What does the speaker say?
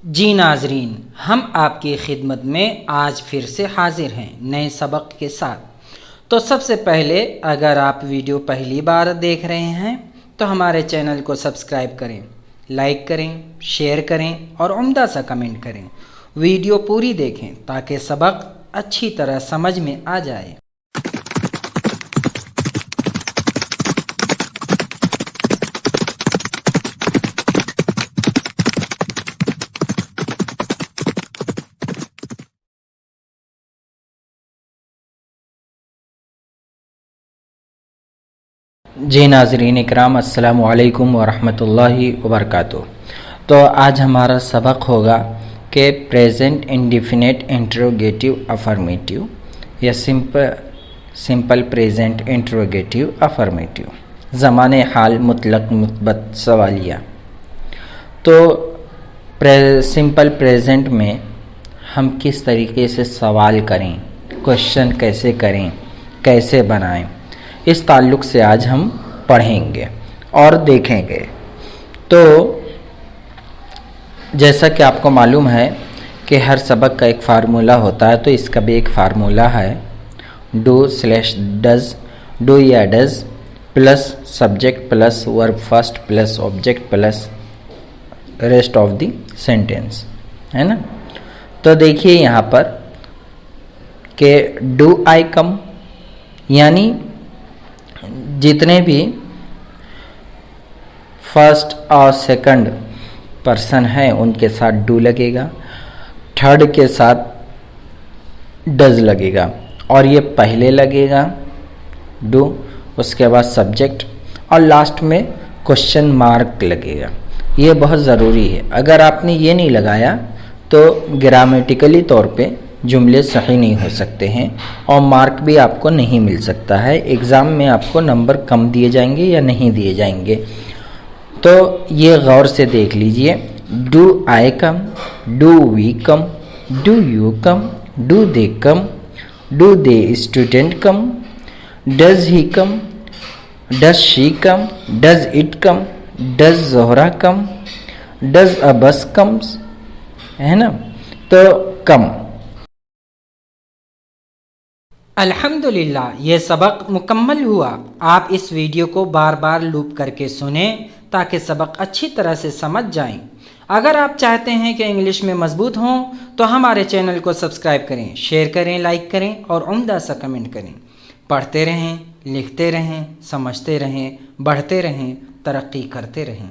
जी नाजरीन, हम आपकी खिदमत में आज फिर से हाजिर हैं नए सबक के साथ। तो सबसे पहले अगर आप वीडियो पहली बार देख रहे हैं तो हमारे चैनल को सब्सक्राइब करें, लाइक करें, शेयर करें और उम्दा सा कमेंट करें। वीडियो पूरी देखें ताकि सबक अच्छी तरह समझ में आ जाए। जी नाज़रीन इकराम, अस्सलामु अलैकुम वरहमतुल्लाहि वबरकातुहू। तो आज हमारा सबक होगा कि प्रेजेंट इंडेफिनिट इंटरोगेटिव अफर्मेटिव या सिंपल प्रेजेंट इंटरोगेटिव अफर्मेटिव, ज़माने हाल मुतलक मुस्बत सवालिया। तो सिंपल प्रेजेंट में हम किस तरीके से सवाल करें, क्वेश्चन कैसे करें, कैसे बनाएं, इस ताल्लुक़ से आज हम पढ़ेंगे और देखेंगे। तो जैसा कि आपको मालूम है कि हर सबक का एक फ़ार्मूला होता है, तो इसका भी एक फ़ार्मूला है, डू/डज़, डू या does plus subject plus verb first plus object plus rest of the sentence, है ना। तो देखिए यहाँ पर कि डू आई कम, यानी जितने भी फर्स्ट और सेकंड पर्सन हैं उनके साथ डू लगेगा, थर्ड के साथ डज लगेगा और ये पहले लगेगा डू, उसके बाद सब्जेक्ट और लास्ट में क्वेश्चन मार्क लगेगा। ये बहुत ज़रूरी है। अगर आपने ये नहीं लगाया तो ग्रामेटिकली तौर पे जुमले सही नहीं हो सकते हैं और मार्क भी आपको नहीं मिल सकता है। एग्ज़ाम में आपको नंबर कम दिए जाएंगे या नहीं दिए जाएंगे। तो ये गौर से देख लीजिए। Do I come, do we come, do you come, do they come, do they student come, does he come, does she come, does it come, does Zohra come, does a bus comes, है ना। तो कम। अल्हम्दुलिल्लाह, ये सबक मुकम्मल हुआ। आप इस वीडियो को बार बार लूप करके सुनें ताकि सबक अच्छी तरह से समझ जाएं। अगर आप चाहते हैं कि इंग्लिश में मजबूत हों तो हमारे चैनल को सब्सक्राइब करें, शेयर करें, लाइक करें और उम्दा सा कमेंट करें। पढ़ते रहें, लिखते रहें, समझते रहें, बढ़ते रहें, तरक्की करते रहें।